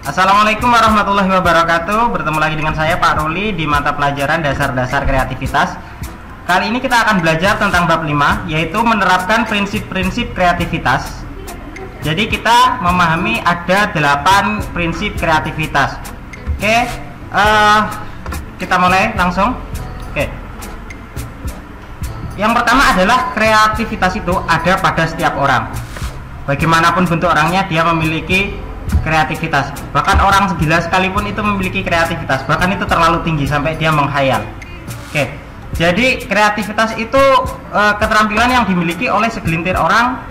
Assalamualaikum warahmatullahi wabarakatuh. Bertemu lagi dengan saya Pak Ruli di mata pelajaran dasar-dasar kreativitas. Kali ini kita akan belajar tentang bab 5, yaitu menerapkan prinsip-prinsip kreativitas. Jadi kita memahami ada 8 prinsip kreativitas. Oke, kita mulai langsung. Oke. Yang pertama adalah kreativitas itu ada pada setiap orang. Bagaimanapun bentuk orangnya, dia memiliki kreativitas. Bahkan orang gila sekalipun itu memiliki kreativitas. Bahkan itu terlalu tinggi sampai dia menghayal. Oke. Jadi kreativitas itu keterampilan yang dimiliki oleh segelintir orang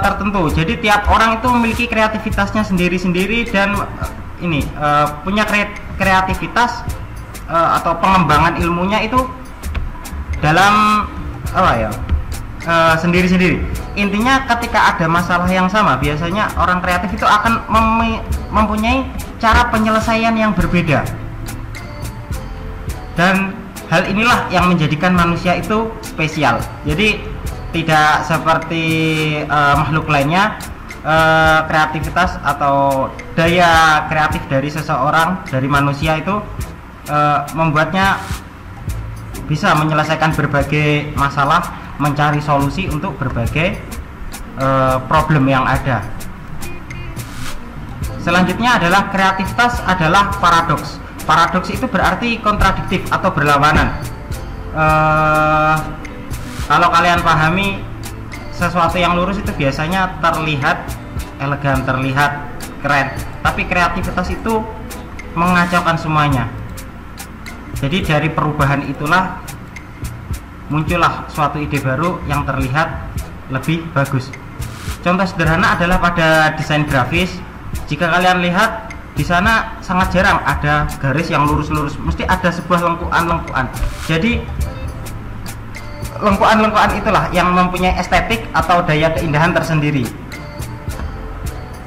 tertentu. Jadi tiap orang itu memiliki kreativitasnya sendiri-sendiri dan punya kreativitas atau pengembangan ilmunya itu dalam sendiri-sendiri. Intinya ketika ada masalah yang sama, biasanya orang kreatif itu akan mempunyai cara penyelesaian yang berbeda. Dan hal inilah yang menjadikan manusia itu spesial. Jadi tidak seperti makhluk lainnya, kreativitas atau daya kreatif dari seseorang, dari manusia itu membuatnya bisa menyelesaikan berbagai masalah, mencari solusi untuk berbagai problem yang ada. Selanjutnya adalah kreativitas adalah paradoks. Paradoks itu berarti kontradiktif atau berlawanan. Kalau kalian pahami, sesuatu yang lurus itu biasanya terlihat elegan, terlihat keren, tapi kreativitas itu mengacaukan semuanya. Jadi dari perubahan itulah muncullah suatu ide baru yang terlihat lebih bagus. Contoh sederhana adalah pada desain grafis. Jika kalian lihat di sana sangat jarang ada garis yang lurus-lurus, mesti ada sebuah lengkuan-lengkuan. Jadi lengkuan-lengkuan itulah yang mempunyai estetik atau daya keindahan tersendiri.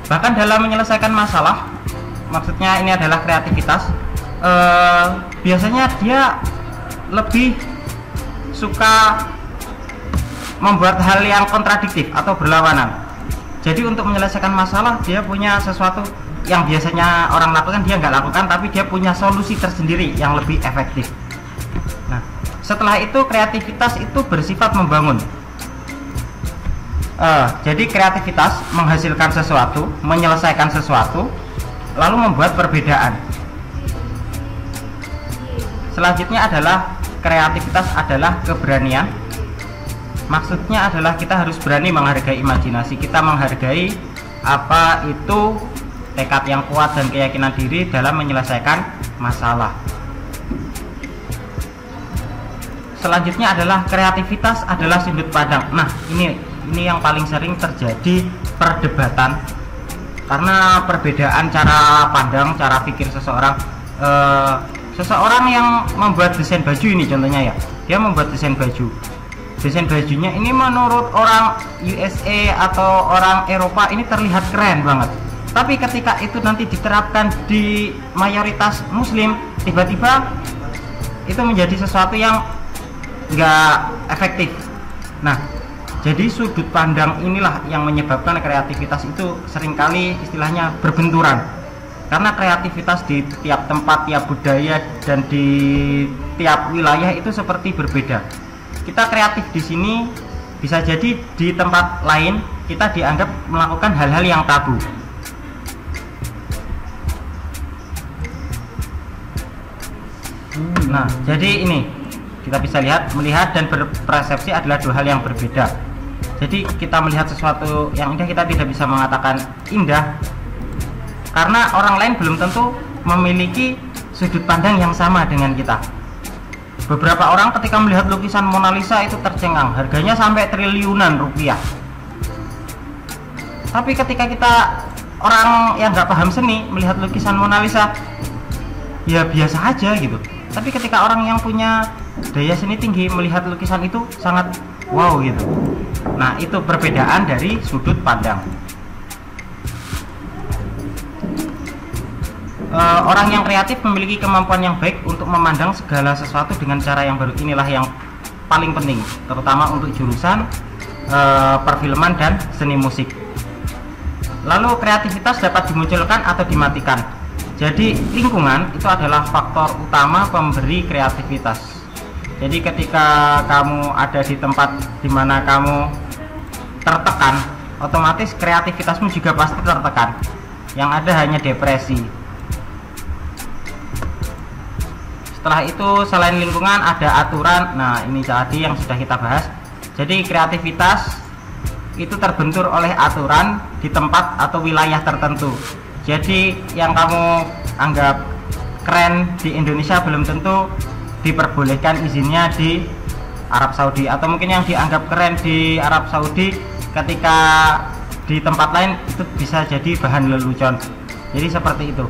Bahkan dalam menyelesaikan masalah, maksudnya ini adalah kreativitas, biasanya dia lebih suka membuat hal yang kontradiktif atau berlawanan. Jadi untuk menyelesaikan masalah, dia punya sesuatu yang biasanya orang lakukan dia nggak lakukan, tapi dia punya solusi tersendiri yang lebih efektif. Nah, setelah itu kreativitas itu bersifat membangun. Jadi kreativitas menghasilkan sesuatu, menyelesaikan sesuatu, lalu membuat perbedaan. Selanjutnya adalah kreativitas adalah keberanian. Maksudnya adalah kita harus berani menghargai imajinasi kita, menghargai apa itu tekad yang kuat dan keyakinan diri dalam menyelesaikan masalah. Selanjutnya adalah kreativitas adalah sudut pandang. Nah, ini yang paling sering terjadi perdebatan karena perbedaan cara pandang, cara pikir seseorang. Seseorang yang membuat desain baju ini contohnya ya, dia membuat desain baju. Desain bajunya ini menurut orang USA atau orang Eropa ini terlihat keren banget. Tapi ketika itu nanti diterapkan di mayoritas Muslim, tiba-tiba itu menjadi sesuatu yang nggak efektif. Nah, jadi sudut pandang inilah yang menyebabkan kreativitas itu seringkali istilahnya berbenturan. Karena kreativitas di tiap tempat, tiap budaya, dan di tiap wilayah itu seperti berbeda. Kita kreatif di sini, bisa jadi di tempat lain kita dianggap melakukan hal-hal yang tabu. Nah, jadi ini kita bisa melihat dan berpersepsi adalah dua hal yang berbeda. Jadi kita melihat sesuatu yang indah, kita tidak bisa mengatakan indah karena orang lain belum tentu memiliki sudut pandang yang sama dengan kita. Beberapa orang ketika melihat lukisan Mona Lisa itu tercengang, harganya sampai triliunan rupiah. Tapi ketika kita orang yang nggak paham seni melihat lukisan Mona Lisa, ya biasa aja gitu. Tapi ketika orang yang punya daya seni tinggi melihat lukisan itu sangat wow gitu. Nah, itu perbedaan dari sudut pandang. Orang yang kreatif memiliki kemampuan yang baik untuk memandang segala sesuatu dengan cara yang baru. Inilah yang paling penting, terutama untuk jurusan perfilman dan seni musik. Lalu kreativitas dapat dimunculkan atau dimatikan. Jadi lingkungan itu adalah faktor utama pemberi kreativitas. Jadi ketika kamu ada di tempat di mana kamu tertekan, otomatis kreativitasmu juga pasti tertekan. Yang ada hanya depresi. Setelah itu selain lingkungan ada aturan. Nah, ini tadi yang sudah kita bahas. Jadi kreativitas itu terbentur oleh aturan di tempat atau wilayah tertentu. Jadi yang kamu anggap keren di Indonesia belum tentu diperbolehkan izinnya di Arab Saudi, atau mungkin yang dianggap keren di Arab Saudi ketika di tempat lain itu bisa jadi bahan lelucon. Jadi seperti itu.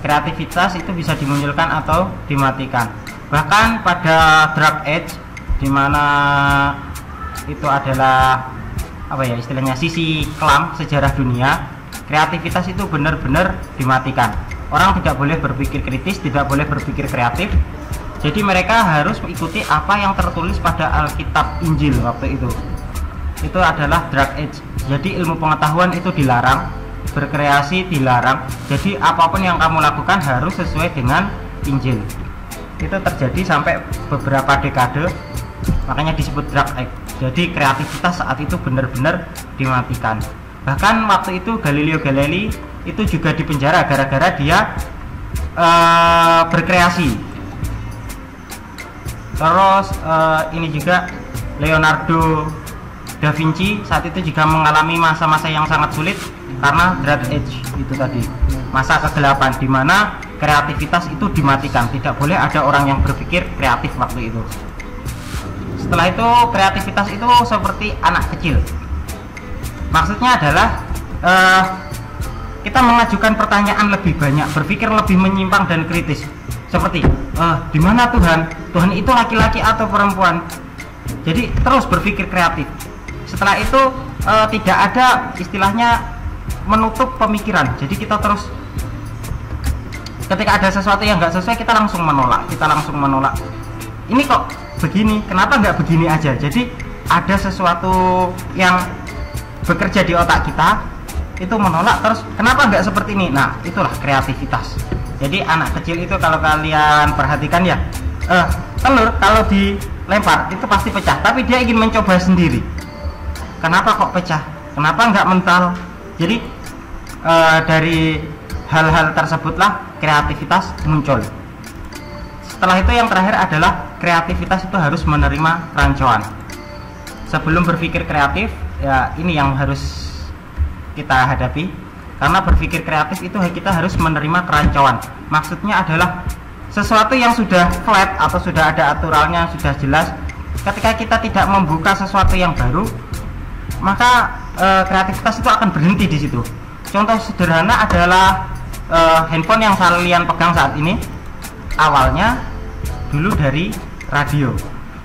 Kreativitas itu bisa dimunculkan atau dimatikan. Bahkan pada Dark Age, di mana itu adalah apa ya istilahnya sisi kelam sejarah dunia, kreativitas itu benar-benar dimatikan. Orang tidak boleh berpikir kritis, tidak boleh berpikir kreatif. Jadi mereka harus mengikuti apa yang tertulis pada Alkitab Injil waktu itu. Itu adalah Dark Age. Jadi ilmu pengetahuan itu dilarang, berkreasi dilarang. Jadi apapun yang kamu lakukan harus sesuai dengan Injil. Itu terjadi sampai beberapa dekade, makanya disebut Dark Age. Jadi kreativitas saat itu benar-benar dimatikan. Bahkan waktu itu Galileo Galilei itu juga dipenjara gara-gara dia berkreasi. Terus ini juga Leonardo da Vinci saat itu juga mengalami masa-masa yang sangat sulit karena Dark Age itu tadi, masa kegelapan di mana kreativitas itu dimatikan. Tidak boleh ada orang yang berpikir kreatif waktu itu. Setelah itu kreativitas itu seperti anak kecil. Maksudnya adalah kita mengajukan pertanyaan lebih banyak, berpikir lebih menyimpang dan kritis. Seperti di mana Tuhan? Tuhan itu laki-laki atau perempuan? Jadi terus berpikir kreatif. Setelah itu tidak ada istilahnya menutup pemikiran. Jadi kita terus ketika ada sesuatu yang nggak sesuai kita langsung menolak. Ini kok begini, kenapa nggak begini aja? Jadi ada sesuatu yang bekerja di otak kita itu menolak, terus kenapa nggak seperti ini? Nah, itulah kreativitas. Jadi anak kecil itu kalau kalian perhatikan ya, telur kalau dilempar itu pasti pecah, tapi dia ingin mencoba sendiri. Kenapa kok pecah? Kenapa nggak mental? Jadi dari hal-hal tersebutlah kreativitas muncul. Setelah itu yang terakhir adalah kreativitas itu harus menerima rancangan. Sebelum berpikir kreatif, ya ini yang harus kita hadapi. Karena berpikir kreatif itu kita harus menerima kerancuan. Maksudnya adalah sesuatu yang sudah flat atau sudah ada aturannya, sudah jelas. Ketika kita tidak membuka sesuatu yang baru, maka kreativitas itu akan berhenti di situ. Contoh sederhana adalah handphone yang kalian pegang saat ini. Awalnya dulu dari radio.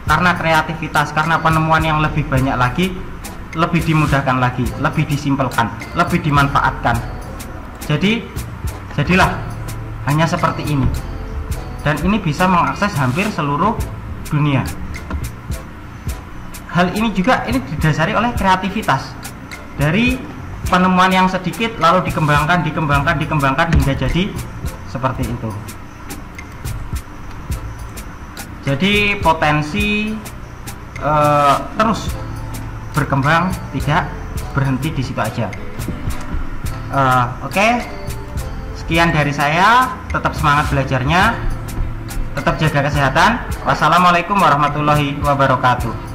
Karena kreativitas, karena penemuan yang lebih banyak lagi, lebih dimudahkan lagi, lebih disimpelkan, lebih dimanfaatkan. Jadilah hanya seperti ini. Dan ini bisa mengakses hampir seluruh dunia. Hal ini juga didasari oleh kreativitas. Dari penemuan yang sedikit lalu dikembangkan hingga jadi seperti itu. Jadi potensi terus berkembang, tidak berhenti di situ aja. Oke. Sekian dari saya. Tetap semangat belajarnya, tetap jaga kesehatan. Wassalamualaikum warahmatullahi wabarakatuh.